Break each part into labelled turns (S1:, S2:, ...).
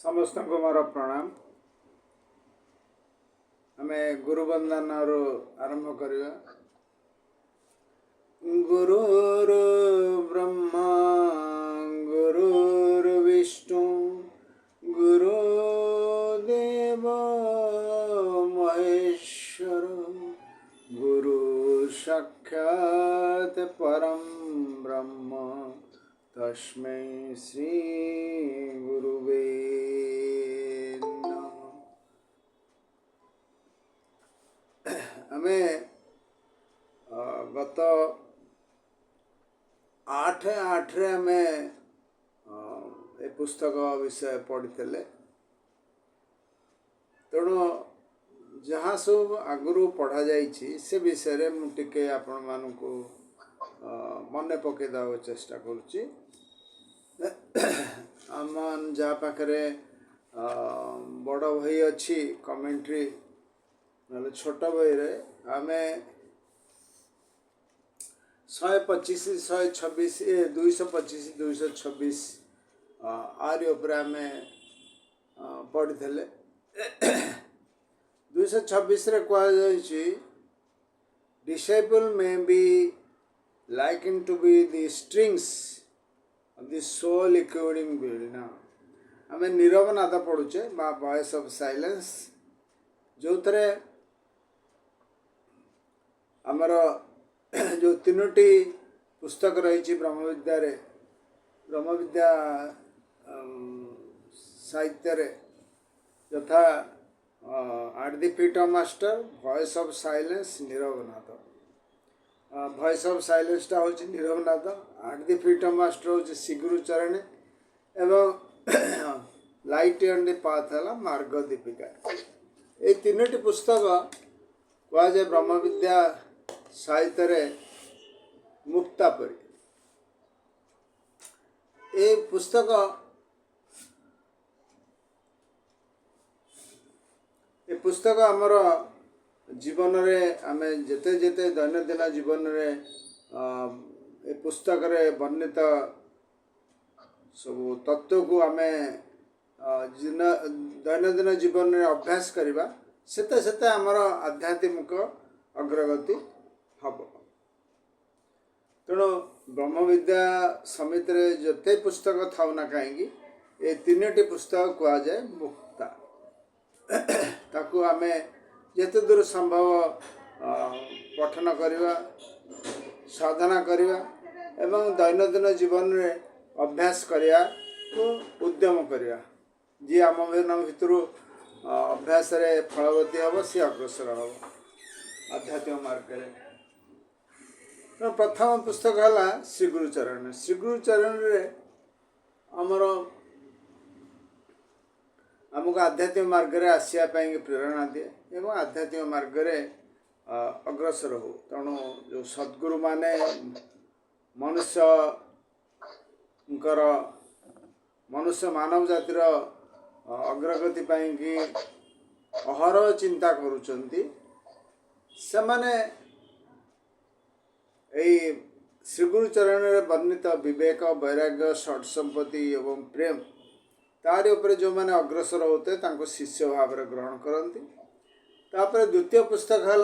S1: समस्त को मोर प्रणाम। आमे गुरु वंदन आरंभ करिया। गुरुर् ब्रह्मा गुरुर्विष्णु गुरुदेव महेश्वर गुरु साक्षात् परम ब्रह्म तस्मै श्री गुरुवे नमः। आमे गत 8/8 आमे ए पुस्तक विषय पढ़ी तेणु जहाँ सब आगु पढ़ा जाइछि से विषय रे मु टिके आपण मानकु मन पकेदा चेष्टा करुच्ची। आमन जहाँ पाखरे बड़ भाई अच्छी कमेंट्री ना छोट भाई रे आमे 125 126 225 226 आरि उपरे आमे पढ़ी 226 रे कहा जाइछि disciple may be likened to be the strings of the soul echoing वीणा। आमे नीरव नाद पढ़ुचे बा वॉइस ऑफ साइलेंस जो थरे आमर जो तीनोटी पुस्तक रही ब्रह्मविद्या रे ब्रह्मविद्या साहित्य रे यथा at the feet of master voice of silence नीरवनाद। वॉइस ऑफ साइलेंस टा होची नीरवनाद, at the feet of master होची श्रीगुरु चरण एवं लाइट ऑन द पाथ है मार्ग दीपिका। ये तीनोटी पुस्तक कह जाए ब्रह्मविद्या साहित्य रे मुक्ता परी। ये पुस्तक आमर जीवन रे आमे जेते जेते दैनंदिन जीवन रे ए पुस्तक रे वर्णित सब तत्व को आमे दैनंदिन जीवन रे अभ्यास करिबा सेते सेते आमर आध्यात्मिक अग्रगति हब। तेणु ब्रह्मविद्या समिति रे जते पुस्तक थाउ ना कहीं ये तीनोटी पुस्तक कह जाए मुक्ता। ताकू आमे जेते दूर संभव पठन करिवा साधना करिवा एवं दैनंदिन जीवन रे अभ्यास करिया को उद्यम करिया। जी आम भितर अभ्यास रे फलवती हम सी अग्रसर हम आध्यात्मिक मार्ग रे। प्रथम पुस्तक है श्रीगुरु चरण। श्रीगुरु चरण रे आमर आमको आध्यात्मिक मार्ग रे आसिया प्रेरणा दिए एवं आध्यात्मिक मार्ग रे अग्रसर हो। तेणु जो सद्गुरु माने मनुष्य मानव जातिर अग्रगति कि अहरह चिंता करुचंती से माने श्रीगुरु चरण रे वर्णित विवेक वैराग्य षड संपत्ति एवं प्रेम तारि उपरे जो माने अग्रसर होते तांको शिष्य भाव रे ग्रहण करती। तापर द्वितीय पुस्तक है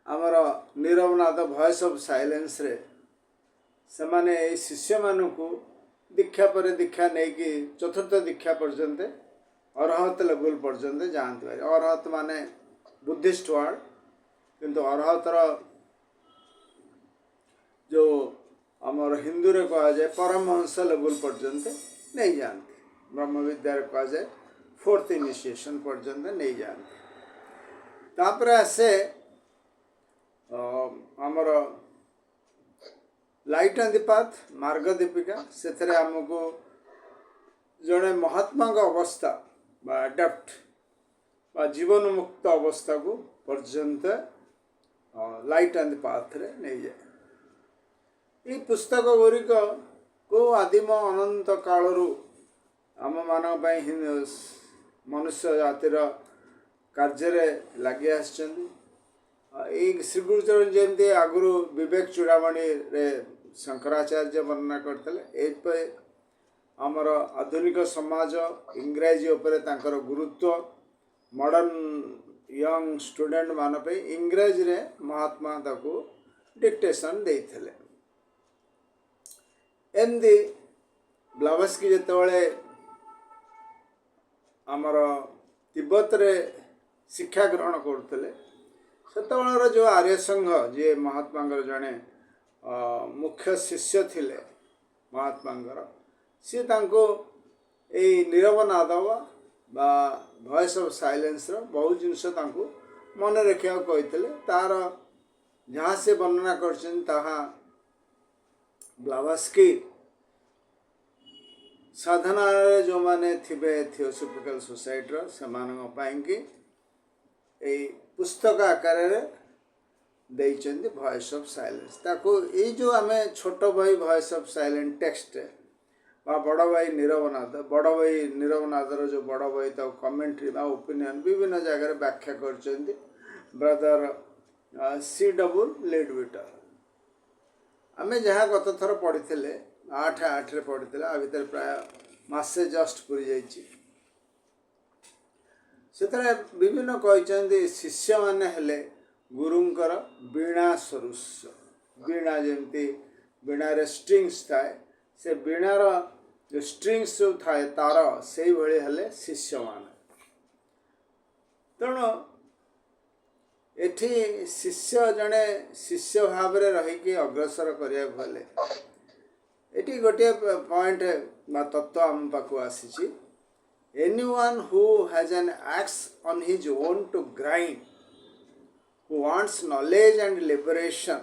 S1: आमर नीरवनाद वॉइस ऑफ साइलेंस रे से माने शिष्य मानू दीक्षा पर दीक्षा नहीं कि चतुर्थ दीक्षा पर्यंत अरहत लेवल पर्यंत जानते पारे। अरहत माने बुद्धिस्ट वर्ड किंतु अरहतर जो आमर हिंदू रे कहा जाए परमहंस लेवल पर्यंत नहीं जानते। ब्रह्मविद्या रे कहा जाए फोर्थ इनिशिएशन पर्यंत नहीं जानते। तापर आसे आमर लाइट ऑन द पाथ मार्ग दीपिका से आमको जड़े महात्मा अवस्था बा डेप्थ बा जीवन मुक्त अवस्था को पर्यंत लाइट ऑन द पाथ रे नहीं जाए। ये पुस्तक गुड़िक को आदिम अनंत कालरू आम मान मनुष्य जातिर कार्य लगे श्रीगुरुचरण जयंती आगुरी विवेक चूड़ामणि रे शंकराचार्य वर्णना करते आमर आधुनिक समाज इंग्राजी उपरे तांकर गुरुत्व मॉडर्न यंग स्टूडेंट मान पे इंग्राजी रे महात्मा ताकू डिक्टेशन देइथिले। एमदी ब्लावस्की जेतेबेले आमर तिब्बत रे शिक्षा ग्रहण करते सेतबेलर जो आर्य संघ जी महात्मा जड़े मुख्य शिष्य थिले महात्मा सी तांको एई नीरवनाद बा वॉइस ऑफ साइलेंस बहुत जिनस मन रखा कहते तार जहाँ से वर्णना कर ब्लावस्की साधना जो माने थिबे थियोसॉफिकल सोसाइटी से पुस्तक आकार देइचंदी वॉइस ऑफ साइलेंस ताको ये जो आमे छोट भाई वॉइस ऑफ साइलेंट टेक्स्ट बा बड़ भाई नीरवनाथर जो बड़ भाई तो कमेंट्री बा ओपिनियन विभिन्न जगह व्याख्या करचंदी ब्रदर C.W. लेडविटर आमे जहाँ गत थर पढ़ी 8 रे पढ़ी आ भीतर प्राय मासे जस्ट पूरी जाइए से विभिन्न कहते शिष्य माने हेले गुरुंकर वीणा सदृश वीणा जमती वीणा रे स्ट्रिंग्स थाए से वीणार जो स्ट्रिंग्स जो थाए तार से भली हेले शिष्य मान तेणु एठी शिष्य जड़े शिष्य भाव में रहीकि अग्रसर करिया भले एटी गोटे पॉइंट तत्व आम पाखु आसी anyone who has an axe on his own to grind, who wants knowledge and liberation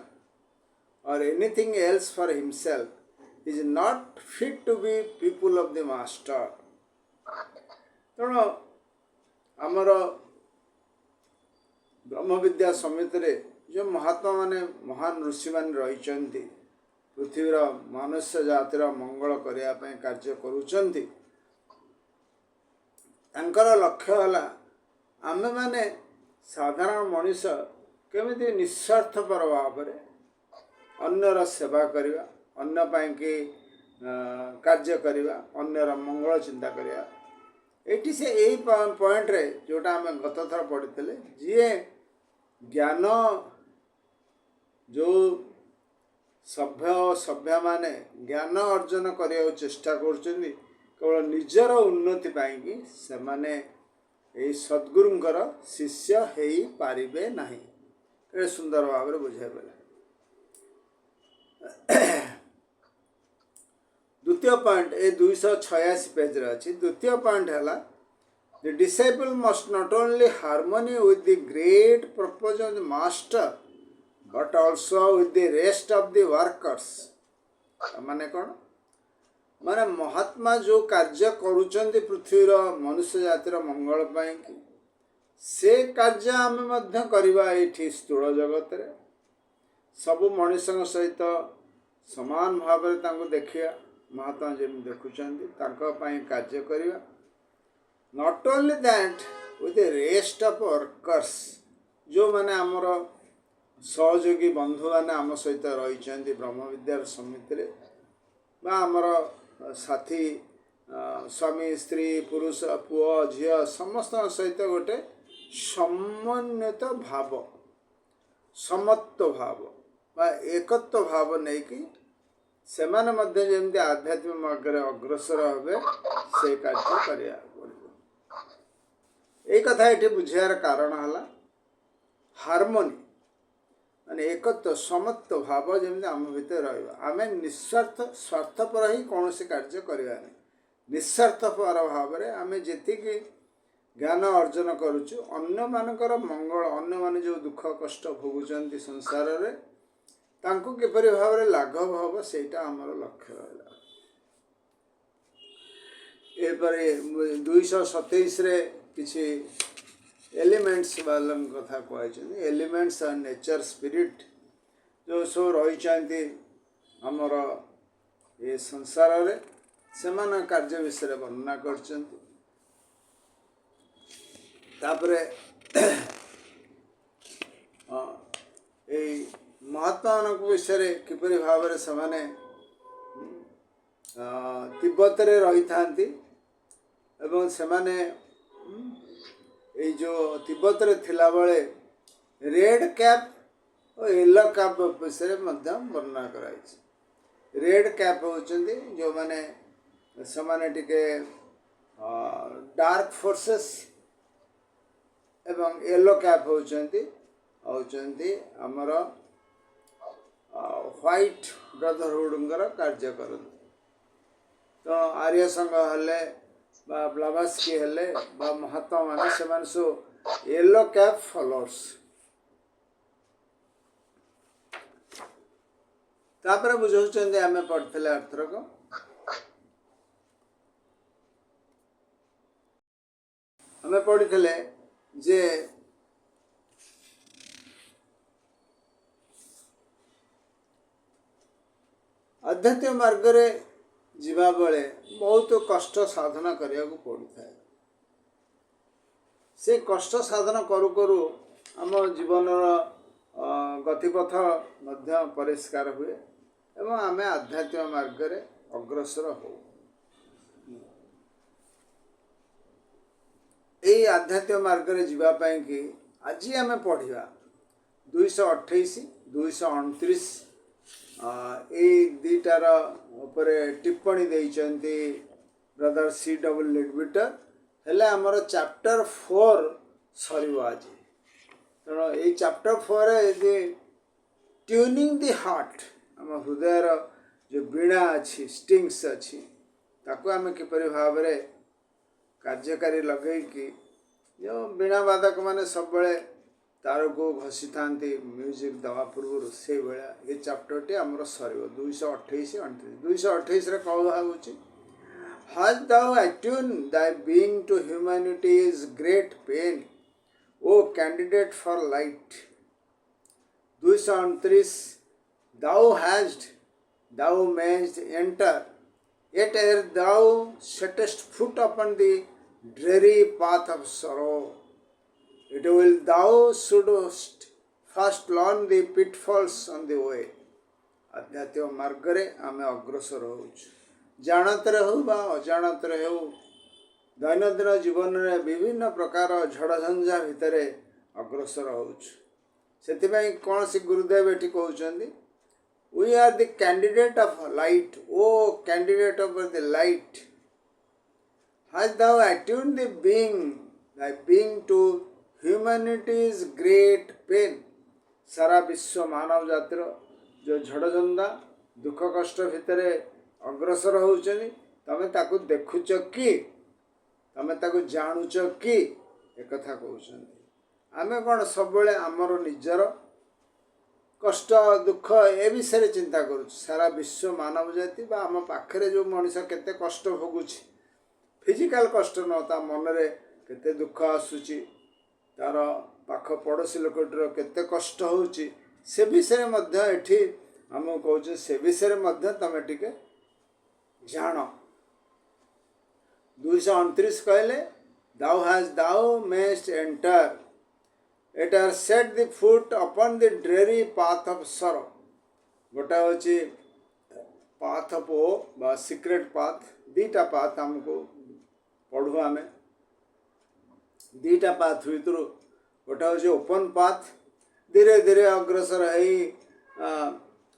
S1: or anything else for himself, is not fit to be people of the master. तेणु आमर ब्रह्म विद्या समिति रे जो महात्मा माने महान ऋषि मान रही पृथ्वीर मनुष्य जातिर मंगल करने कार्य करुचंती तांकर लक्ष्य है आमे माने साधारण मनीष केमिति निस्वार्थपर भाव में अन्यर सेवा करवा अन्य पाई कि कार्य करवा अन्यर मंगल चिंता करवा ये से यही पॉइंट रे जोटा आम गत थर पढ़ी जी ज्ञान जो सभ्य माने ज्ञान अर्जन करने चेष्टा कर केवल निजर उन्नति पाई से माने यही सद्गुरुंकर शिष्य हो पारिबे नहीं। ये सुंदर भाव में बुझे बेले द्वितीय पॉइंट ए 286 पेज रे अछि। द्वितीय पॉइंट है the disciple must not only harmony with the great purpose of the master but also with the rest of the workers. माने कौन माने महात्मा जो कार्य करुचंती पृथ्वीर मनुष्य जातिर मंगल पाई से कार्य आम करवा ये स्थूल जगत रे सबु मनुष्यों सहित समान भाव में देखिया महात्मा जमी देखुचंती कार्य करवा not only that with the rest of workers जो माने आमर सहयोगी बंधु माने आम सहित रही ब्रह्म विद्या समिति रे बा आमर साथी स्वामी स्त्री पुरुष पुओ झी समस्त सहित गोटे समन्वित भाव समत्व भाव बा एकत्व भाव नहीं कि सेमाने मध्य जेमती आध्यात्मिक मार्ग अग्रसर हे से कार्य करिया ये कथा ये बुझार कारण है हार्मोनी माने एकत्व समत्व भाव जमी आम भितर रहा निस्वार्थ स्वार्थपर ही कौन से कार्य करवा नहीं निस्वार्थपर भाव में आम जी ज्ञान अर्जन करुचु अन्य मानकर मंगल अन्य माने जो दुख कष्ट भोगुंट संसार रे तांको किपरि भाव में लाघव हम सेटा आमर लक्ष्य रहा। एपरे 227 रे किछि एलिमेंट्स वाला कथा कहते एलिमेंट्स एंड नेचर स्पिरिट जो सब रही आमर ये संसार रे सेमान कार्य विषय वर्णना कर महात्मा मान विषय किपरि भाव में से तिब्बतरे रही थांती एवं सेमाने जो तिब्बतरे थिला बळे रेड कैप और येलो कैप विषय वर्णना कराई। रेड कैप होचंदी जो माने समाने टिके डार्क फोर्सेस एवं येलो कैप होचंदी हमर व्हाइट ब्रदरहुड कार्य करते। तो आर्य संघ हेले ब्लाभास्की हेले महात्मा माने सेमान सो येलो कैप फॉलोअर्स। तापर बुझौचंदे आमे पढ़थिले अर्थरक आमे पढ़िथिले जे आध्यात्मिक मार्ग रे जीवा बेले बहुत कष्ट साधना करिया को पड़ता है। से कष्ट साधना करू करू आम जीवन गतिपथ मध्य परिष्कार हुए एवं आमे आध्यात्मिक मार्ग रे अग्रसर हो। यही आध्यात्मिक मार्ग रे जीवा पाई कि आज आमे पढ़िया 228 229 दीटार उपरे टिप्पणी देइचंती ब्रदर C.W. लेडबिटर हेले हमर चैप्टर 4 सरीव आज। तेणु ये chapter 4 J tuning the heart आम हृदयर जो बीणा अच्छी स्टिंग्स अच्छी ताको आम किपरि भाव रे कार्यकारी लगे कि जो बीणा वादक माने सब बळे तार को घसी था म्यूजिक दवा पूर्व से भाया ये चैप्टर टी आमर सर 228 228 रे कह भावुची Hast thou attuned thy being to humanity's great pain, O candidate for light? 229 thou mayest enter, yet ere thou settest foot upon the dreary path of sorrow, it will thou shouldst first learn the pitfalls on the way. आध्यात्मिक मार्ग रे आमे अग्रसर होउछु। जानत हो बा अजानत हो दैनंदिन जीवन में विभिन्न प्रकार झड़झंझा भितर अग्रसर होउछु। सेतिबाई कौन सी गुरुदेव एठी कहउचंदी we are the candidate of light, O candidate of the light, hast thou attuned thy being to humanity's great pain? सारा विश्व मानव जातिर जो झड़झंझा दुख कष्ट भितर अग्रसर होउचनी तमे ताकू देखुच कि तमे ताकू जानुच कि एक कथा कहउचंदी। आमे कोन सब बेले हमर निजर कष्ट दुख ए विषय चिंता करूँ। सारा विश्व मानव जाति बा आम पाखरे जो मनीष केते कष्ट भोगुछि फिजिकल कष्ट न ता मन रे केते दुख आसुची तार पाख पड़ोसी लोकटर केते कष्ट होउची से विषय मध्य एठी हम कहूँ से विषय मध्य तमे टिके जान। 229 कहले thou mayst enter, it are set the foot upon the dreary path of sorrow. गोटा होची पाथ ऑफ ओ बा सीक्रेट पाथ दीटा पाथ हमको पढ़ू आमे दीटा पाथ भितर गोटा होची ओपन पाथ धीरे धीरे अग्रसर है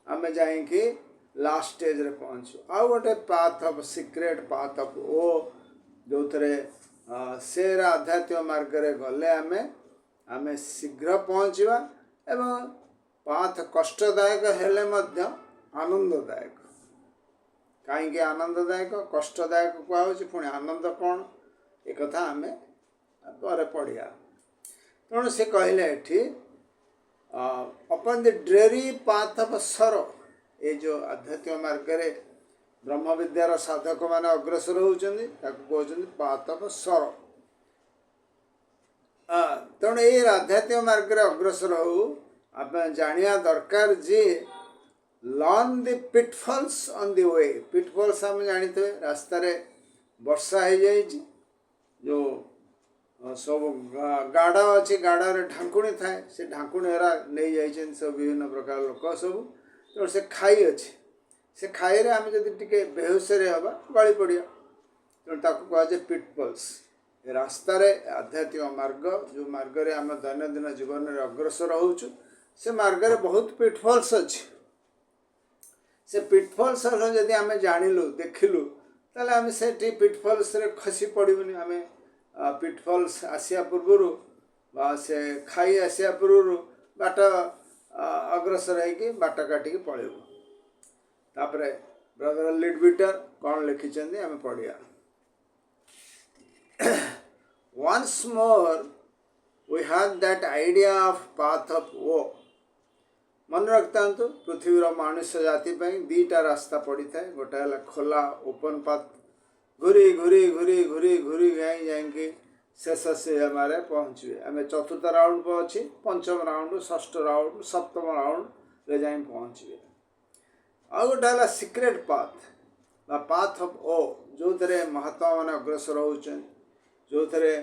S1: आमे जाइए लास्ट स्टेज रे पहुँचू। आ गोटे path of secret path of ओ जो थे सेर आध्यात्मिक मार्ग रे गले आमे शीघ्र पहुँचवा एवं पाथ कष्टदायक हेले मध्य आनंददायक। कहीं आनंददायक कष्टदायक कहुच्छे पुणी आनंद कौन एक कथा आमे पर पढ़िया। तेणु से कहले एठी upon the dreary path of सरो ये जो आध्यात्मिक मार्ग रे ब्रह्म विद्यार साधक माने अग्रसर होउचंदी ताको कहउचंदी पाथ ऑफ सरो। तेणु ये आध्यात्मिक मार्ग रे अग्रसर हो आप जानिया दरकार जे learn the pitfalls on the way. Pitfalls हम जानते रास्ता रे वर्षा हो जाए जो सब गाड़ा अच्छे गाड़ा रे ढांकुणी थाए से ढांकुणी एरा नहीं जाइए सब विभिन्न प्रकार लोक सब तो से खाई अच्छे से खाइरे आम जदि टिके बेहोशरे हवा गली पड़िया तेणु ताकू कहुए पिटफल्स रास्तार आध्यात्मिक मार्ग जो मार्ग रे आम दैनंदिन जीवन में अग्रसर होचु से मार्ग रे बहुत पिटफल्स अच्छी से पिटफल्स जदि आम जानिलु देखिलु ताले आम से पिटफल्स रे खसी पड़बनी आम पिटफल्स आसिया पूर्वर बा से खाई आसिया पूर्वर बाट अग्रसर होगी बाट काटिकी पलैबू तापरे ब्रदर लिडबिटर कौन लिखिं आम पढ़िया once more we have that idea of path of woe मन रखता तो पृथ्वीर मनुष्य जाति दीटा रास्ता पड़ी था गोटे है खोला ओपन पाथ घूरी घूरी घूरी घूरी घूरी गई जाकि शेष से हमारे पहुँचे आम चतुर्थ राउंड पर अच्छी पंचम राउंड षष्ठ राउंड सप्तम राउंड रे जाए पहुँचे आ गोटे है सिक्रेट पाथ पाथ ऑफ ओ जो थे महात्मा मैंने अग्रसर होचन जो थे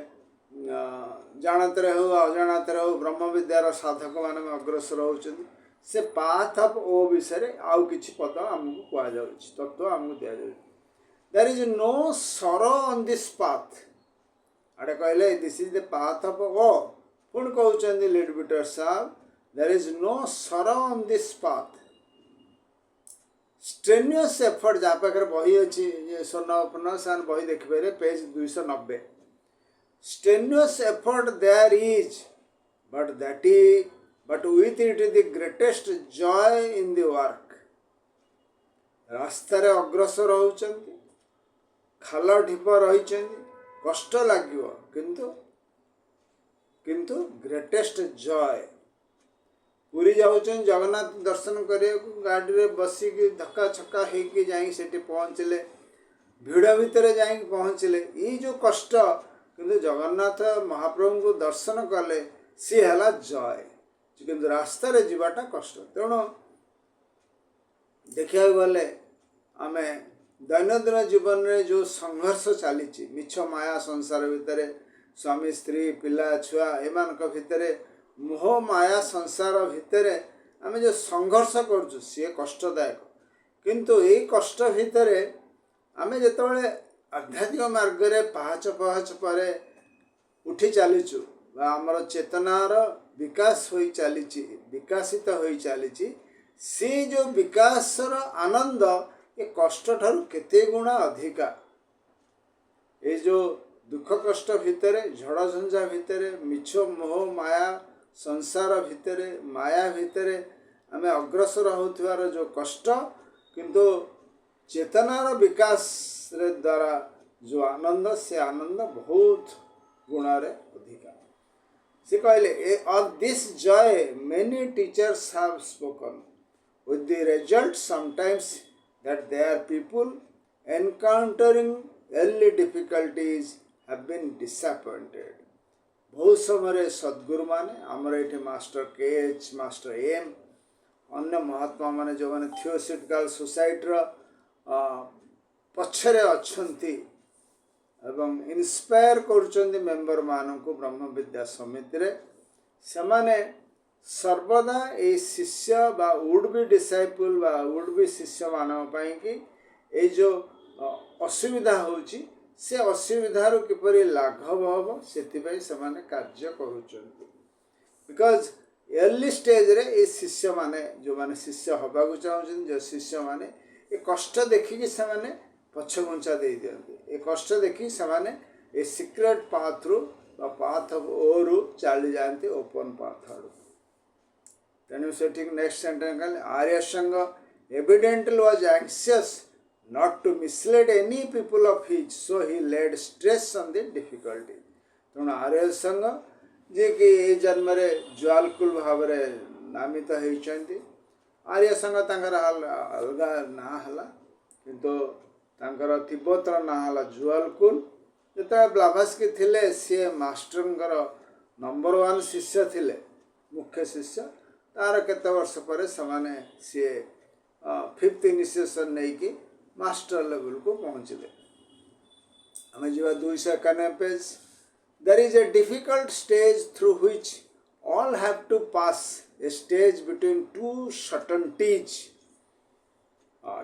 S1: जानते हो अजाणत हो ब्रह्म विद्यार साधक मान अग्रसर होचन से पाथ ऑफ ओ विषय आउ किछि पद आमको कह तत्व आमको दि जाए there is no sorrow on this path आड़े कहले this is the path of ओ पुण कहते लिडबिटर साहब there is no sorrow on this path strenuous effort जहाँ पाखे बही अच्छी स्वर्ण सान बही देखिपारे page 290 strenuous effort there is but with it the greatest joy in the work रास्तार अग्रसर होचंती खाल ढीप रही कष्ट लगे किंतु ग्रेटेस्ट जॉय पूरी जाऊँ जगन्नाथ दर्शन करने गाड़ी रे बसिकी धक्का छक्का होगी जाइए पहुँचले भिड़ भितर जा पहुँचले ये जो कष्ट किंतु जगन्नाथ महाप्रभु को दर्शन कले सी है जॉय किंतु रास्ता रे जीवाटा कष्ट तेणु देखा गले आम दैनंदिन जीवन रे जो संघर्ष चली मिछ माया संसार भितर स्वामी स्त्री पिला छुआ एमान भितर मोह माया संसार भितर आम जो संघर्ष करुँ सी कष्टदायक किंतु ये कष्ट भितर आम जो आध्यात्मिक मार्ग रे पहाच पहाच पर उठी चलीचु आमर चेतनार विकास हो चली विकासित हो चली से जो विकासर आनंद ये कष्ट ठारू केते गुणा अधिका ये जो दुख कष्ट भितर झड़ झंझा भितर मिछ मोह माया संसार भितर माया भितर आम अग्रसर होथिबार जो कष्ट किंतु चेतनार विकास रे द्वारा जो आनंद से आनंद बहुत गुणारे अधिका से कहले of this Joy many teachers have spoken with the result sometimes that their people encountering early difficulties have been disappointed. बहुत समय सद्गुरु माने आमर ये मास्टर KH मास्टर M अन्य महात्मा माने जो माने थियोसॉफिकल सोसाइटी पछरे अच्छंती एवं इंस्पायर करुचंदी मेंबर मानन को ब्रह्म विद्या समिति रे समाने सर्वदा ए शिष्य बा वुड बी डिसाइपल बा वुड बी शिष्य मानव पाई कि ए जो असुविधा होची से असुविधार किपरि लाघव हम से कार्य करुचंती बिकॉज अर्ली स्टेज रे ए शिष्य माने जो माने शिष्य हवा को चाहते जो शिष्य माने ए कष्ट देखिकी से माने पछघुंचा दे दियंती ए कष्ट देखी से माने ए सीक्रेट पाथ रु बा पाथ ऑफ ओ रु चली जाती ओपन पाथ आड़ तेणु से ठीक नेक्स्ट सेंटेंस कहले आर्य संघ evidently was anxious not to mislead any people of his, so he laid stress on the difficulty. तेणु आर्य संघ जे कि ए जन्म रे ज्वालकुल भाव नामित होइचंती आर्य संघ तांकर अलगा ना हला किंतु तांकर तिब्बतर ना हला ज्वालकुल जेता ब्लाभास्की थिले से मास्टरंकर नंबर 1 शिष्य थिले मुख्य शिष्य तार केते वर्ष पर समाने से 5th इनिशिएशन नहीं कि मास्टर लेवल को पहुँचले हमें जो 291 page there is a difficult stage through which all have to pass a stage between two certainties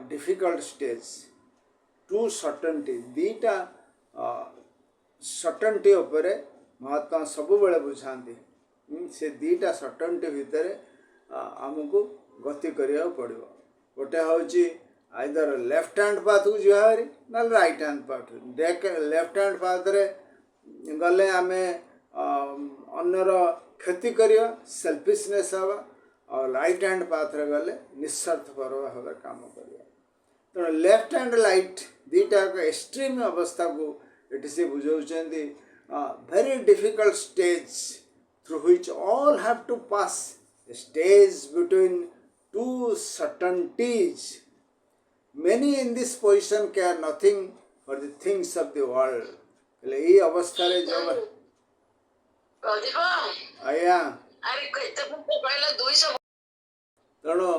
S1: difficult stage two certainty दीटा सर्टनटी उपरे महात्मा सब बेले बुझाती से दीटा सर्टनटी भितर आमको गति करिया पड़ो गोटे हूँ आइदर लेफ्ट हैंड पाथ को जारी ना right hand path left hand path रे गले आमे अन्यर क्षति करिया सेल्फिशनेस हवा और राइट हैंड पाथ रे गले निस्वार्थपर भाव काम करिया तेणु लेफ्ट हैंड राइट दीटा एक्सट्रीम अवस्था को ये से बुझाऊँगी very difficult stage through which all have to pass a stage between two certainties. Many in this position care nothing for the things of the world. ये अवस्था रे जब आया तेणु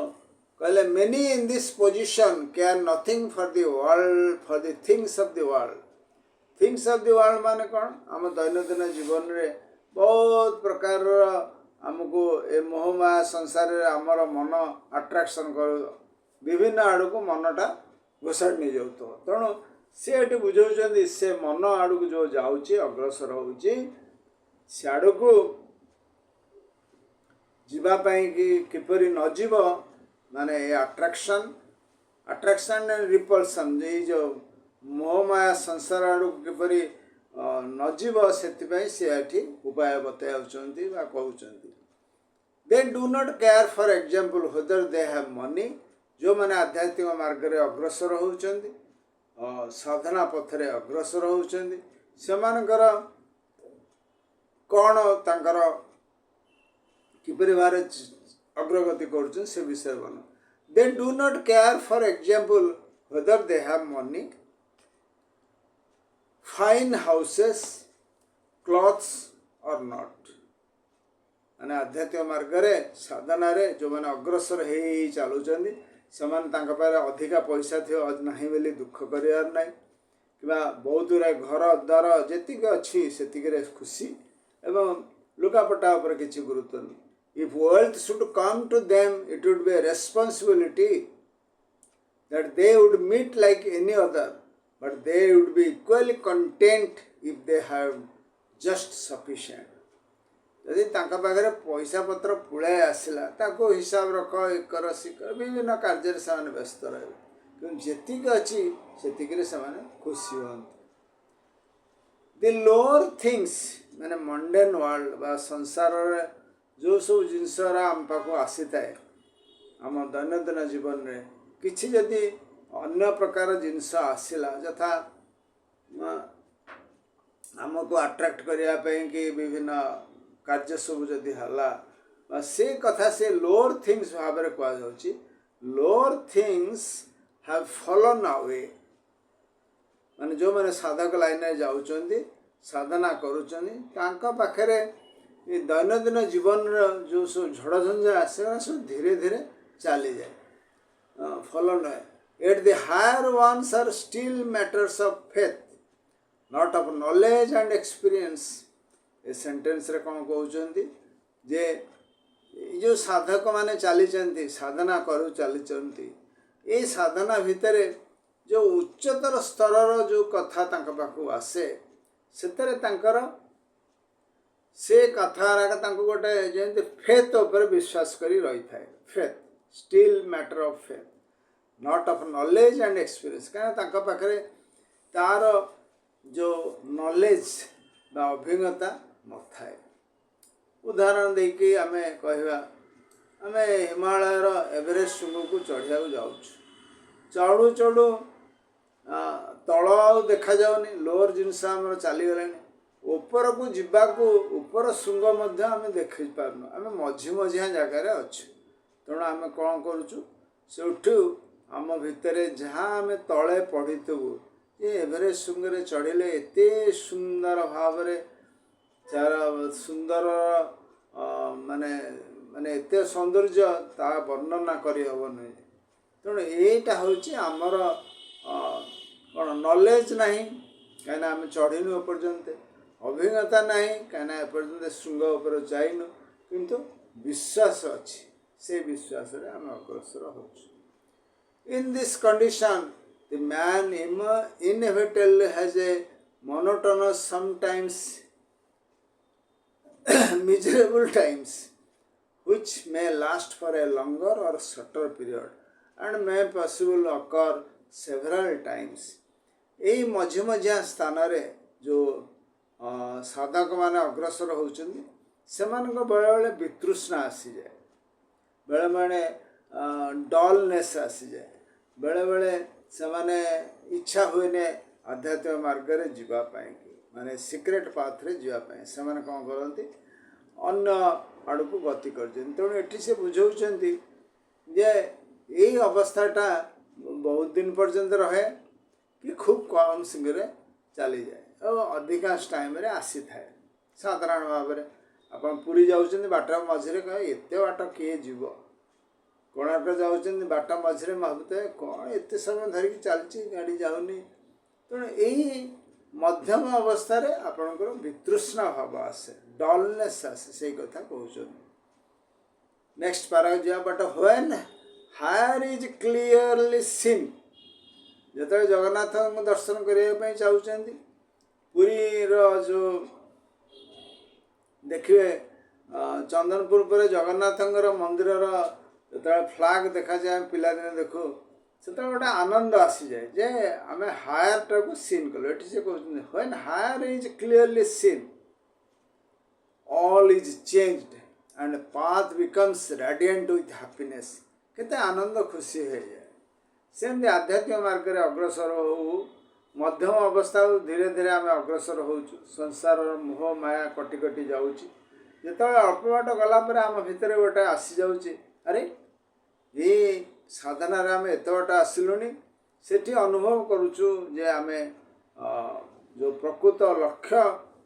S1: कहले many in this position care nothing for the world, for the things of the world. Things of the world माने कौन आम दैनंदिन जीवन रे बहुत प्रकार आमको ए मोहमाया संसार रे आमर मन अट्रैक्शन कर विभिन्न आड़ को मनटा घोषाड़ नहीं जाऊ तेणु सी ये बुझाऊँ से मन आड़ को जो जाऊँगी अग्रसर होगी सियाड़ को जीवाई कि किपरि न जीव माने अट्रैक्शन एंड रिपल्सन जो मोहमाया संसार आड़ किपरि नजीव से उपाय बताऊँगी कहते they do not care for example whether they have money जो मैंने आध्यात्मिक मार्ग रे अग्रसर होउचंदी साधना पथरे अग्रसर होउचंदी सेमानकर कौन तांकर किपरि भारे अग्रगति करुछन से विषय बन they do not care for example whether they have money fine houses clothes और नॉट माने आध्यात्मिक मार्ग रे साधना रे जो मैंने अग्रसर हो चलुचंदी से अधिका पैसा थी नहीं बोली दुख करार ना कि बहुत गुरा घर द्वार जी अच्छी से खुशी एवं लुगापटा उपर किसी गुरुत्व नहीं if wealth should come to them it would be a responsibility that they would meet like any other but they would be equally content if they have just sufficient. यदि तांका पाखरे पैसा पत्र पुळे आसला ताको हिसाब रख एकर सिकर विभिन्न कार्य से व्यस्त रहे कि जेतिक अच्छी सेतिक से खुशी हंत द लोअर थिंग्स माने मंडेन वर्ल्ड बा संसार जो सब जिनस आम पाक आसी थाए आम दैनंदिन जीवन रे किछि जदि अन्य प्रकार जिनस आसला यथा आमको अट्रैक्ट करने कि विभिन्न कार्य सब जदि है से कथा से लोअर थिंग्स भाव में कहुच्छी lower things have fallen away माने जो मैंने साधक लाइन में जाऊँच साधना करुँचे दैनंदिन जीवन जो सब झड़झंझा से सब धीरे धीरे चली जाए फॉलन है Yet the higher ones are still matters of faith, not of knowledge and experience. A sentence रे कौन कहते जे जो साधक माने चली साधना करू चली ये साधना भितर जो उच्चतर स्तर जो कथा पाखु आसे से कथा गोटे जमी फेथ उपर विश्वास करी रही थाए faith still matter of faith not of knowledge and experience कहीं पाखे तार जो नॉलेज बा अभिज्ञता न थाए उदाहरण देकी आम कहवा आम हिमालयर एवरेस्ट शृंग को चढ़िया जाऊँ चढ़ू चढ़ू तल आ देखा जाऊनी लोअर जिनस आम चलीगला ऊपर को जीवाकू ऊपर शृंग आम देखी पारन आम मझी मझिया जगार अच्छु तेणु आम कौन करुचु से आम भितर जहाँ आम तले पढ़ीथबू ये एवरेस्ट शृंगे चढ़ले एते सुंदर भाव चार सुंदर माने माने एते सौंदर्य ता वर्णना करी हबनी तेणु एटा होची आमर कौन नॉलेज नहीं कहीं आम चढ़ीनु एपर्यंत अभिज्ञता नहीं कहीं एपर्यंत शृंग उपर जाइनु किंतु विश्वास अच्छी से विश्वास रे आम अग्रसर होछु In this condition, the man inevitably has a monotonous, sometimes miserable times, which may last for a longer or shorter period and may possibly occur several times. এই ମଝି ମଝିଆ ସ୍ଥାନରେ ଯେଉଁ ସାଧକମାନେ ଅଗ୍ରସର ହେଉଛନ୍ତି ସେମାନଙ୍କ ବେଳେବେଳେ ବିତୃଷ୍ଣା ଆସିଯାଏ, ବେଳେବେଳେ ଡଲନେସ୍ ଆସିଯାଏ, ବେଳେବେଳେ ସେମାନେ ଇଚ୍ଛା ହୁଏନି ଆଧ୍ୟାତ୍ମିକ ମାର୍ଗରେ ଯିବା ପାଇଁକି, ମାନେ ସିକ୍ରେଟ୍ ପାଥରେ ଯିବା ପାଇଁ ସେମାନେ କ'ଣ କରନ୍ତି, ଅନ୍ୟ ଆଡ଼କୁ ଗତି କରିଛନ୍ତି। ତେଣୁ ଏଠି ସେ ବୁଝାଉଛନ୍ତି ଯେ ଏଇ ଅବସ୍ଥାଟା ବହୁତ ଦିନ ପର୍ଯ୍ୟନ୍ତ ରହେ କି ଖୁବ୍ କମ୍ ଶୀଘ୍ର ଚାଲିଯାଏ ଆଉ ଅଧିକାଂଶ ଟାଇମ୍ରେ ଆସିଥାଏ। ସାଧାରଣ ଭାବରେ ଆପଣ ପୁରୀ ଯାଉଛନ୍ତି, ବାଟ ମଝିରେ କହ ଏତେ ବାଟ କିଏ ଯିବ, କୋଣାର୍କ ଯାଉଛନ୍ତି, ବାଟ ମଝିରେ ଭାବୁଥାଏ କ'ଣ ଏତେ ସମୟ ଧରିକି ଚାଲିଛି, ଗାଡ଼ି ଯାଉନି। ତେଣୁ ଏଇ ମଧ୍ୟମ ଅବସ୍ଥାରେ ଆପଣଙ୍କର ବିତୃଷ୍ଣା ଭାବ ଆସେ, ଡଲନେସ୍ ଆସେ, ସେଇ କଥା କହୁଛନ୍ତି। ନେକ୍ସଟ ପାରାଗ୍ରାଫ ଯିବା, but when higher is clearly scene, ଯେତେବେଳେ ଜଗନ୍ନାଥଙ୍କୁ ଦର୍ଶନ କରିବା ପାଇଁ ଚାହୁଁଛନ୍ତି, ପୁରୀର ଯେଉଁ ଦେଖିବେ ଚନ୍ଦନପୁର ପରେ ଜଗନ୍ନାଥଙ୍କର ମନ୍ଦିରର ଯେତେବେଳେ ଫ୍ଲାଗ୍ ଦେଖାଯାଏ, ଆମେ ପିଲାଦିନେ ଦେଖୁ, ସେତେବେଳେ ଗୋଟେ ଆନନ୍ଦ ଆସିଯାଏ ଯେ ଆମେ ହାୟରଟାକୁ ସିନ୍ କଲୁ। ଏଠି ସେ କହୁଛନ୍ତି when higher is clearly scene all is changed and path becomes radiant with happiness। କେତେ ଆନନ୍ଦ ଖୁସି ହେଇଯାଏ। ସେମିତି ଆଧ୍ୟାତ୍ମିକ ମାର୍ଗରେ ଅଗ୍ରସର ହଉ, ମଧ୍ୟମ ଅବସ୍ଥାକୁ ଧୀରେ ଧୀରେ ଆମେ ଅଗ୍ରସର ହେଉଛୁ, ସଂସାରର ମୋହ ମାୟା କଟି କଟି ଯାଉଛି। ଯେତେବେଳେ ଅଳ୍ପ ବାଟ ଗଲା ପରେ ଆମ ଭିତରେ ଗୋଟେ ଆସିଯାଉଛି, ଆରେ ଏଇ ସାଧନାରେ ଆମେ ଏତେ ବାଟ ଆସିଲୁଣି, ସେଠି ଅନୁଭବ କରୁଛୁ ଯେ ଆମେ ଯେଉଁ ପ୍ରକୃତ ଲକ୍ଷ୍ୟ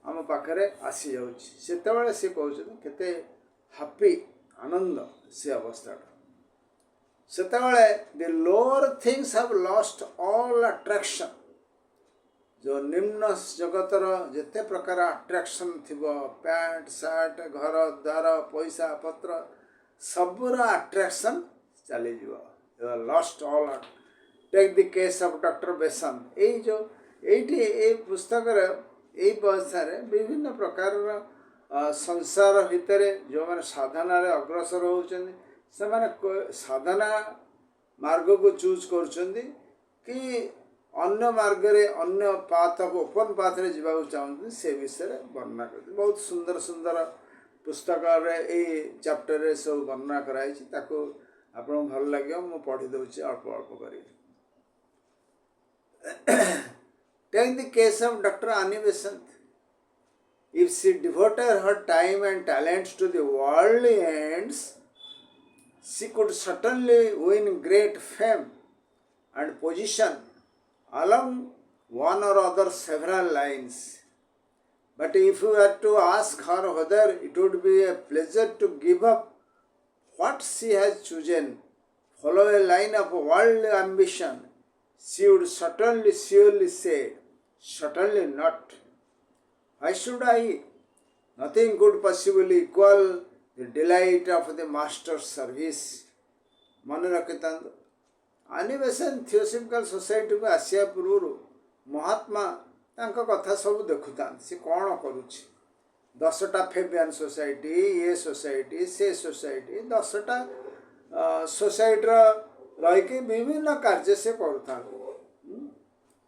S1: ଆମ ପାଖରେ ଆସିଯାଉଛି, ସେତେବେଳେ ସେ କହୁଛନ୍ତି କେତେ ହାପି, ଆନନ୍ଦ ସେ ଅବସ୍ଥାଟା। ସେତେବେଳେ the lower things have lost all attraction, ଯେଉଁ ନିମ୍ନ ଜଗତର ଯେତେ ପ୍ରକାର ଆଟ୍ରାକ୍ସନ୍ ଥିବ, ପ୍ୟାଣ୍ଟ ସାର୍ଟ, ଘର ଦ୍ୱାର, ପଇସା ପତ୍ର, ସବୁର ଆଟ୍ରାକ୍ସନ୍ ଚାଲିଯିବ, lost all. Take the case of doctor Besant, ଏଇଠି ଏଇ ପୁସ୍ତକରେ ଏଇ ଅବସ୍ଥାରେ ବିଭିନ୍ନ ପ୍ରକାରର ସଂସାର ଭିତରେ ଯେଉଁମାନେ ସାଧନାରେ ଅଗ୍ରସର ହେଉଛନ୍ତି, ସେମାନେ ସାଧନା ମାର୍ଗକୁ ଚୁଜ୍ କରୁଛନ୍ତି କି ଅନ୍ୟ ମାର୍ଗରେ, ଅନ୍ୟ ପାଥ, ଓପନ୍ ପାଥରେ ଯିବାକୁ ଚାହୁଁଛନ୍ତି, ସେ ବିଷୟରେ ବର୍ଣ୍ଣନା କରୁଛନ୍ତି। ବହୁତ ସୁନ୍ଦର ସୁନ୍ଦର ପୁସ୍ତକରେ ଏଇ ଚାପ୍ଟରରେ ସବୁ ବର୍ଣ୍ଣନା କରାଯାଇଛି, ତାକୁ ଆପଣଙ୍କୁ ଭଲ ଲାଗିବ, ମୁଁ ପଢ଼ି ଦେଉଛି ଅଳ୍ପ ଅଳ୍ପ କରି। Take the case of Dr. Annie Besant. If she devoted her time and talents to the worldly ends, she could certainly win great fame and position along one or other several lines. But if you were to ask her whether it would be a pleasure to give up what she has chosen, follow a line of worldly ambition, she would surely say, certainly not. Why should I? Nothing could possibly equal the delight of the master's service. ମନେ ରଖିଥାନ୍ତୁ, ଆନି Bessent ଥିଓସଫିକାଲ ସୋସାଇଟିକୁ ଆସିବା ପୂର୍ବରୁ ମହାତ୍ମା ତାଙ୍କ କଥା ସବୁ ଦେଖୁଥାନ୍ତି, ସେ କ'ଣ କରୁଛି। 10ଟା ଫେବିଆନ୍ ସୋସାଇଟି, ଏ ସୋସାଇଟି, ସେ ସୋସାଇଟି, 10ଟା ସୋସାଇଟିର ରହିକି ବିଭିନ୍ନ କାର୍ଯ୍ୟ ସେ କରୁଥାନ୍ତି,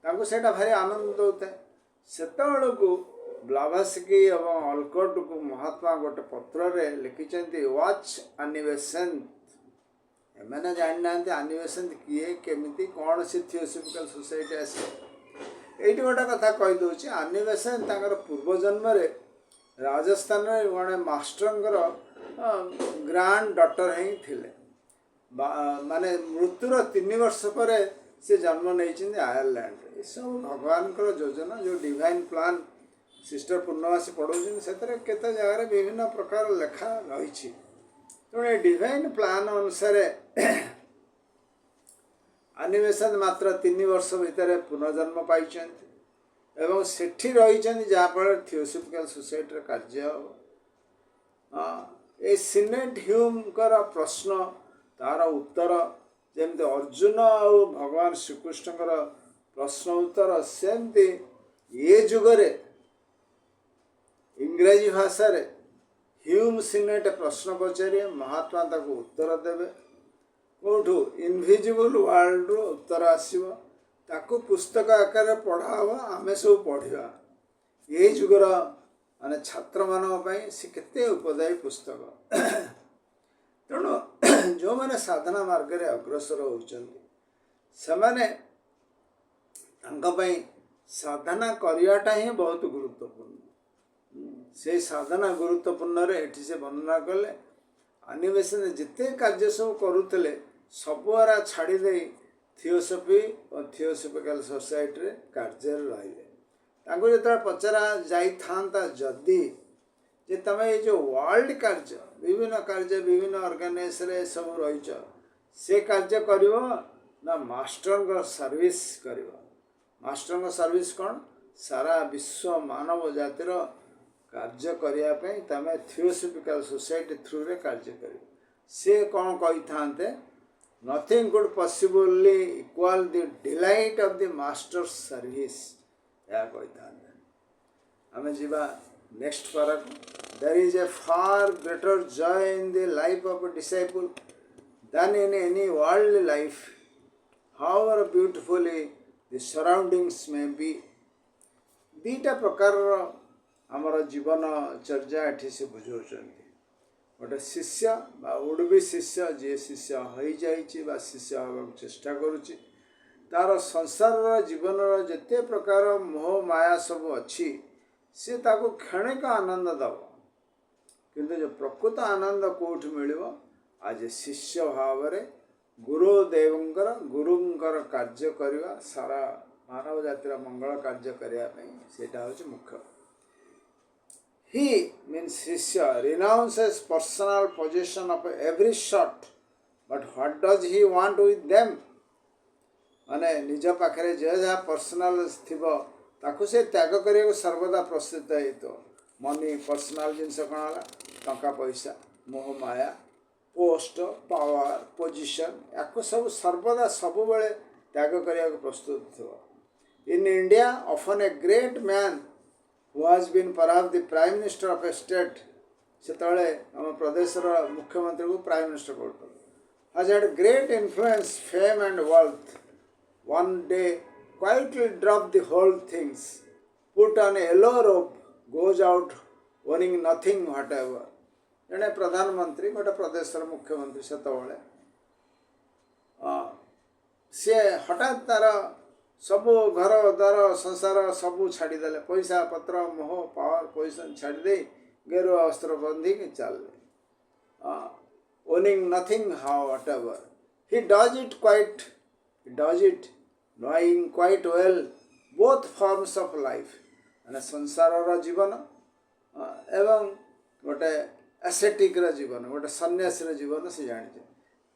S1: ତାଙ୍କୁ ସେଇଟା ଭାରି ଆନନ୍ଦ ଦେଉଥାଏ। ସେତେବେଳକୁ ବ୍ଲାଭାସ୍କି ଏବଂ ଅଲକଟକୁ ମହାତ୍ମା ଗୋଟେ ପତ୍ରରେ ଲେଖିଛନ୍ତି, ୱାଚ୍ ଆନି ବେସେଣ୍ଟ। ଏମାନେ ଜାଣିନାହାନ୍ତି ଆନି ବେସେଣ୍ଟ କିଏ, କେମିତି, କ'ଣ ସେ ଥିଓସଫିକାଲ ସୋସାଇଟି ଆସିବ। ଏଇଠି ଗୋଟେ କଥା କହିଦେଉଛି, ଆନି ବେସେଣ୍ଟ ତାଙ୍କର ପୂର୍ବଜନ୍ମରେ ରାଜସ୍ଥାନରେ ଜଣେ ମାଷ୍ଟରଙ୍କର ଗ୍ରାଣ୍ଡ ଡଟର ହିଁ ଥିଲେ। ମାନେ ମୃତ୍ୟୁର 3 ବର୍ଷ ପରେ ସେ ଜନ୍ମ ନେଇଛନ୍ତି ଆୟାରଲ୍ୟାଣ୍ଡରେ। ଏସବୁ ଭଗବାନଙ୍କର ଯୋଜନା, ଯେଉଁ ଡିଭାଇନ୍ ପ୍ଲାନ୍ ସିଷ୍ଟର ପୂର୍ଣ୍ଣମାସୀ ପଢ଼ାଉଛନ୍ତି, ସେଥିରେ କେତେ ଜାଗାରେ ବିଭିନ୍ନ ପ୍ରକାର ଲେଖା ରହିଛି। ତେଣୁ ଏ ଡିଭାଇନ୍ ପ୍ଲାନ୍ ଅନୁସାରେ ଆନି ବେସେଣ୍ଟ ମାତ୍ର 3 ବର୍ଷ ଭିତରେ ପୁନର୍ଜନ୍ମ ପାଇଛନ୍ତି ଏବଂ ସେଠି ରହିଛନ୍ତି, ଯାହାଫଳରେ ଥିଓସଫିକାଲ ସୋସାଇଟିର କାର୍ଯ୍ୟ ହେବ। ଏ ସିନେଟ୍ ହ୍ୟୁମ୍ଙ୍କର ପ୍ରଶ୍ନ, ତାର ଉତ୍ତର ଯେମିତି ଅର୍ଜୁନ ଆଉ ଭଗବାନ ଶ୍ରୀକୃଷ୍ଣଙ୍କର ପ୍ରଶ୍ନ ଉତ୍ତର, ସେମିତି ଏ ଯୁଗରେ ଇଂରାଜୀ ଭାଷାରେ ହ୍ୟୁମ୍ ସିନେଟ୍ ପ୍ରଶ୍ନ ପଚାରିବେ, ମହାତ୍ମା ତାକୁ ଉତ୍ତର ଦେବେ। କେଉଁଠୁ? ଇନଭିଜିବୁଲ୍ ୱାର୍ଲଡରୁ ଉତ୍ତର ଆସିବ, ତାକୁ ପୁସ୍ତକ ଆକାରରେ ପଢ଼ା ହେବ, ଆମେ ସବୁ ପଢ଼ିବା। ଏଇ ଯୁଗର ମାନେ ଛାତ୍ରମାନଙ୍କ ପାଇଁ ସେ କେତେ ଉପଦାୟୀ ପୁସ୍ତକ। ତେଣୁ ଯେଉଁମାନେ ସାଧନା ମାର୍ଗରେ ଅଗ୍ରସର ହେଉଛନ୍ତି ସେମାନେ, ତାଙ୍କ ପାଇଁ ସାଧନା କରିବାଟା ହିଁ ବହୁତ ଗୁରୁତ୍ୱପୂର୍ଣ୍ଣ। ସେଇ ସାଧନା ଗୁରୁତ୍ୱପୂର୍ଣ୍ଣରେ ଏଠି ସେ ବର୍ଣ୍ଣନା କଲେ। ଆନିବେଶନରେ ଯେତେ କାର୍ଯ୍ୟ ସବୁ କରୁଥିଲେ ସବୁ ଆରା ଛାଡ଼ି ଦେଇ ଥିଓସଫି ଓ ଥିଓସଫିକାଲ ସୋସାଇଟିରେ କାର୍ଯ୍ୟରେ ରହିଲେ। ତାଙ୍କୁ ଯେତେବେଳେ ପଚରା ଯାଇଥାନ୍ତା ଯଦି ଯେ ତମେ ଏଇ ଯେଉଁ ୱାର୍ଲଡ କାର୍ଯ୍ୟ ବିଭିନ୍ନ ଅର୍ଗାନାଇଜେସନରେ ସବୁ ରହିଛ, ସେ କାର୍ଯ୍ୟ କରିବ ନା ମାଷ୍ଟରଙ୍କ ସର୍ଭିସ୍ କରିବ? ମାଷ୍ଟରଙ୍କ ସର୍ଭିସ୍ କ'ଣ? ସାରା ବିଶ୍ୱ ମାନବ ଜାତିର କାର୍ଯ୍ୟ କରିବା ପାଇଁ ତମେ ଥିଓସଫିକାଲ ସୋସାଇଟି ଥ୍ରୁରେ କାର୍ଯ୍ୟ କରିବ। ସେ କ'ଣ କହିଥାନ୍ତେ? Nothing could possibly equal the delight of the master's service, ଏହା କହିଥାନ୍ତେ। ଆମେ ଯିବା ନେକ୍ସଟ ପାରାକୁ। There is a far greater joy in the life of a disciple than in any worldly life, however beautifully the surroundings may be। ଦୁଇଟା ପ୍ରକାରର ଆମର ଜୀବନଚର୍ଯ୍ୟା ଏଠି ସେ ବୁଝାଉଛନ୍ତି। ଗୋଟେ ଶିଷ୍ୟ ବା ଉଡ୍ବି ଶିଷ୍ୟ, ଯିଏ ଶିଷ୍ୟ ହୋଇଯାଇଛି ବା ଶିଷ୍ୟ ହେବାକୁ ଚେଷ୍ଟା କରୁଛି, ତାର ସଂସାରର ଜୀବନର ଯେତେ ପ୍ରକାର ମୋହ ମାୟା ସବୁ ଅଛି ସେ ତାକୁ କ୍ଷଣିକ ଆନନ୍ଦ ଦେବ, କିନ୍ତୁ ଯେ ପ୍ରକୃତ ଆନନ୍ଦ କେଉଁଠି ମିଳିବ? ଆଜି ଶିଷ୍ୟ ଭାବରେ ଗୁରୁଙ୍କର କାର୍ଯ୍ୟ କରିବା, ସାରା ମାନବ ଜାତିର ମଙ୍ଗଳ କାର୍ଯ୍ୟ କରିବା ପାଇଁ ସେଇଟା ହେଉଛି ମୁଖ୍ୟ। ହି ମିନ୍ସ ଶିଷ୍ୟ renounces personal possession of every sort, but what does he want with them? ମାନେ ନିଜ ପାଖରେ ଯାହା ପର୍ସନାଲ ଥିବ ତାକୁ ସେ ତ୍ୟାଗ କରିବାକୁ ସର୍ବଦା ପ୍ରସ୍ତୁତ ହେଇଥିବ। ମନି, ପର୍ସନାଲ ଜିନିଷ କ'ଣ ହେଲା? ଟଙ୍କା ପଇସା, ମୋହ ମାୟା, ପୋଷ୍ଟ, ପାୱାର, ପୋଜିସନ୍, ୟାକୁ ସବୁ ସର୍ବଦା ସବୁବେଳେ ତ୍ୟାଗ କରିବାକୁ ପ୍ରସ୍ତୁତ ଥିବ। In India often a great man who has been perhaps the prime minister of a state, ସେତେବେଳେ ଆମ ପ୍ରଦେଶର ମୁଖ୍ୟମନ୍ତ୍ରୀକୁ ପ୍ରାଇମ୍ ମିନିଷ୍ଟର କରୁଥିଲେ, has had great influence, fame and wealth, one day quietly drop the whole things, put on a yellow robe, goes out owning nothing whatever। ଜଣେ ପ୍ରଧାନମନ୍ତ୍ରୀ, ଗୋଟେ ପ୍ରଦେଶର ମୁଖ୍ୟମନ୍ତ୍ରୀ ସେତେବେଳେ, ସିଏ ହଠାତ୍ ତାର ସବୁ ଘର ଦ୍ୱାର ସଂସାର ସବୁ ଛାଡ଼ିଦେଲେ, ପଇସା ପତ୍ର ମୋହ ପାୱାର ପୋଜିସନ୍ ଛାଡ଼ିଦେଇ ଗେରୁଆ ଅସ୍ତ୍ର ବନ୍ଧିକି ଚାଲିଲେ। owning nothing whatever, he does it knowing quite well both forms of life, ମାନେ ସଂସାରର ଜୀବନ ଏବଂ ଗୋଟେ asceticର ଜୀବନ, ଗୋଟେ ସନ୍ନ୍ୟାସୀର ଜୀବନ ସେ ଜାଣିছে।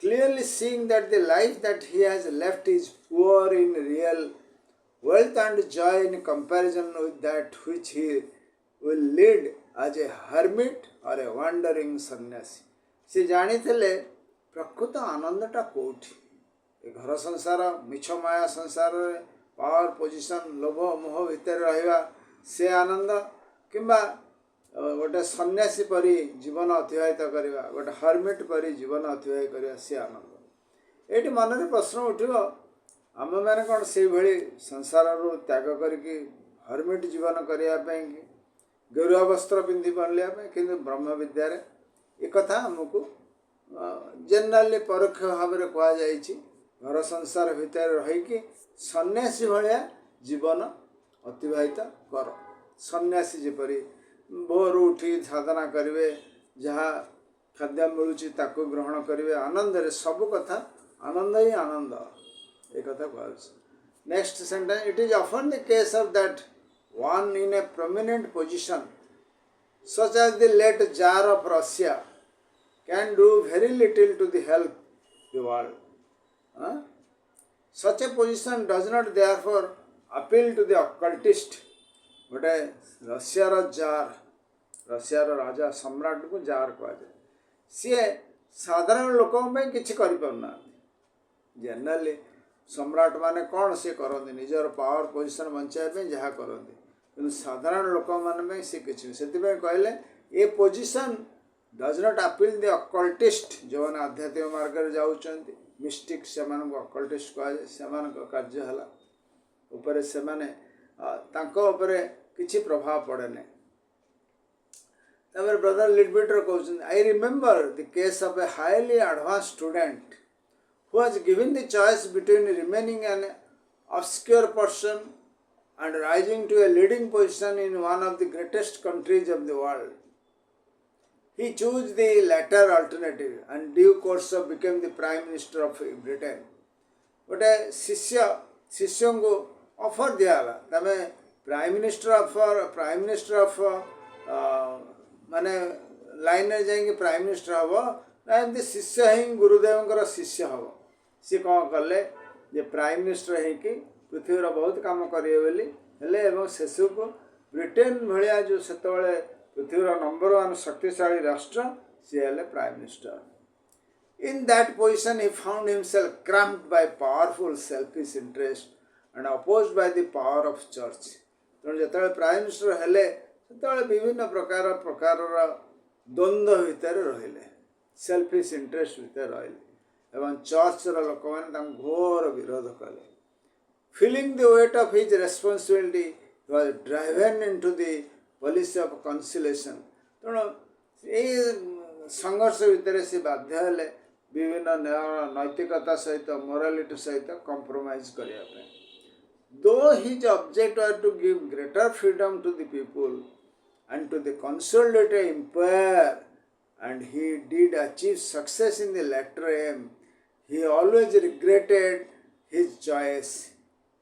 S1: Clearly seeing that the life that he has left is poor in real wealth and joy in comparison with that which he will lead as a hermit or a wandering sannyasi। ସେ ଜାଣିଥିଲେ ପ୍ରକୃତ ଆନନ୍ଦଟା କେଉଁଠି? ଏ ଘର ସଂସାର, ମିଛ ମାୟା ସଂସାରରେ power, position, ଲୋଭ ମୋହ ଭିତରେ ରହିବା ସେ ଆନନ୍ଦ, କିମ୍ବା ଗୋଟେ ସନ୍ନ୍ୟାସୀ ପରି ଜୀବନ ଅତିବାହିତ କରିବା, ଗୋଟେ ହର୍ମିଟ୍ ପରି ଜୀବନ ଅତିବାହିତ କରିବା ସେ ଆନନ୍ଦ। ଏଇଠି ମନରେ ପ୍ରଶ୍ନ ଉଠିବ, ଆମେମାନେ କ'ଣ ସେଇଭଳି ସଂସାରରୁ ତ୍ୟାଗ କରିକି ହର୍ମିଟ୍ ଜୀବନ କରିବା ପାଇଁକି, ଗେରୁଆ ବସ୍ତ୍ର ପିନ୍ଧି ପାରିବା ପାଇଁ? କିନ୍ତୁ ବ୍ରହ୍ମ ବିଦ୍ୟାରେ ଏକଥା ଆମକୁ ଜେନେରାଲି ପରୋକ୍ଷ ଭାବରେ କୁହାଯାଇଛି, ଘର ସଂସାର ଭିତରେ ରହିକି ସନ୍ନ୍ୟାସୀ ଭଳିଆ ଜୀବନ ଅତିବାହିତ କର। ସନ୍ନ୍ୟାସୀ ଯେପରି ଭୋରୁ ଉଠି ସାଧନା କରିବେ, ଯାହା ଖାଦ୍ୟ ମିଳୁଛି ତାକୁ ଗ୍ରହଣ କରିବେ ଆନନ୍ଦରେ, ସବୁ କଥା ଆନନ୍ଦ ହିଁ ଆନନ୍ଦ, ଏ କଥା କୁହାଯାଉଛି। Next sentence, it is often the case of that one in a prominent position such as the late Tsar of Russia can do very little to the help the world. Such a position does not therefore appeal to the occultist। ଗୋଟେ ରଷିଆର jar, ରଷିଆର ରାଜା ସମ୍ରାଟକୁ jar କୁହାଯାଏ, ସିଏ ସାଧାରଣ ଲୋକଙ୍କ ପାଇଁ କିଛି କରିପାରୁନାହାନ୍ତି। Generally सम्राट माने कौन से करते निजर पावर पोजिशन बचाई जहाँ करते कि साधारण लोक मैंने से किसी से कहले a position does not appeal the occultist जो मैंने आध्यात्मिक मार्ग में जाऊँ मिस्टिक से अकल्टिस्ट कहुए से कार्य है उपरे से माने किसी प्रभाव पड़े नहीं तब ब्रदर लिडबिटर कहते I remember the case of a highly advance student who was given the choice between remaining an obscure person and rising to a leading position in one of the greatest countries of the world. He chose the latter alternative and due course of became the Prime Minister of Britain. गोटे शिष्य को offer दियाला तमे prime minister of माने line में जाएंगे prime minister हम ना एमती शिष्य ही गुरुदेव शिष्य हम सी कौन कले जे प्राइम मिनिस्टर हो पृथ्वीर बहुत काम करेंगे बोली शेष को ब्रिटेन भाया जो से पृथ्वीर नंबर 1 शक्तिशाली राष्ट्र सी हेले prime minister in that position he found himself cramped by powerful selfish interest and opposed by the power of church तेणु जो प्राइम मिनिस्टर हेले से विभिन्न प्रकार द्वंद्व भितर रहिले सेल्फिश इंटरेस्ट भितर रहिले एवं चर्चर लोक मैंने घोर विरोध कले feeling the weight of his responsibility was driven into the policy of conciliation तेणु ये संघर्ष भितर से बाध्य हेले विभिन्न नैतिकता सहित मोरालिटी सहित कंप्रोमाइज करने दो his object were to give greater freedom to the people and to the consolidated empire and he did achieve success in the latter aim. He always regretted his choice,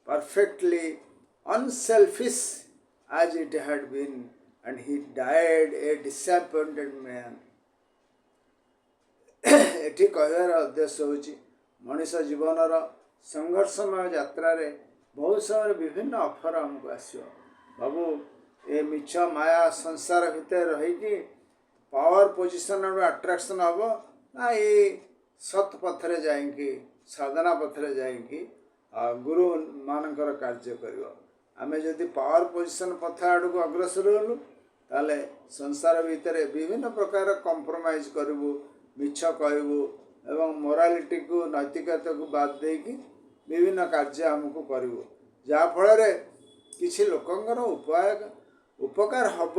S1: perfectly unselfish as it had been, and he died a disappointed man. एठी कहवार उद्देश्य होची मनुष्य जीवनर संघर्षमय यात्रा रे बहुत समय विभिन्न ऑफर हमको आसियो बाबू ए मिछ माया संसार भितर रही कि पावर पोजिशन अट्राक्शन हम ना ये सत पथरे जाइकी साधना पथरे जाइकी गुरु मानकर कार्य कर आम जदि पावर पोजिशन पथ आड़ को अग्रसर हलु ताले संसार भितर विभिन्न प्रकार कंप्रोमाइज करूँ मिछ कहूँ एवं मोरालिटी को नैतिकता को बाद देकी विभिन्न कार्य आमको करूँ जहाँफल किसी लोकंर उपकार हम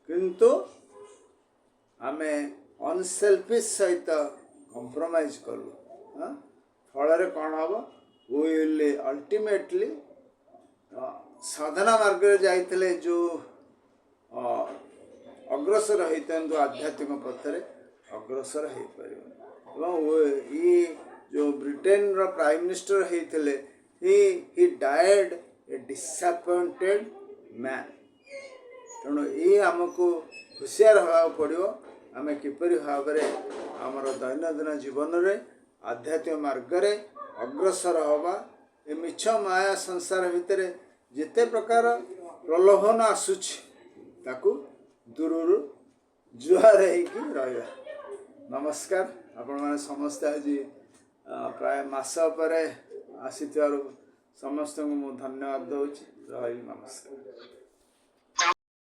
S1: किंतु आमे अनसेल्फिश सहित कंप्रोमाइज करूँ फल कौन हम विल अल्टीमेटली साधना मार्ग जाइए जो अग्रसर होता आध्यात्मिक पथरे अग्रसर हो पार ये जो ब्रिटेन रो प्राइम मिनिस्टर होते ही डायड ए डिसअपॉइंटेड मैन तेणु ये आमको हुशियार होगा पड़ो आम किपर भाव में आमर दैनंदिन जीवन में आध्यात्मिक मार्ग में अग्रसर हवा ए मिछ माया संसार भितर जिते प्रकार प्रलोभन आसूची ताकू दूर जुआर हो नमस्कार आपण मैंने समस्त आज प्राय मास पर आसी समस्त को धन्यवाद दूँ रही नमस्कार।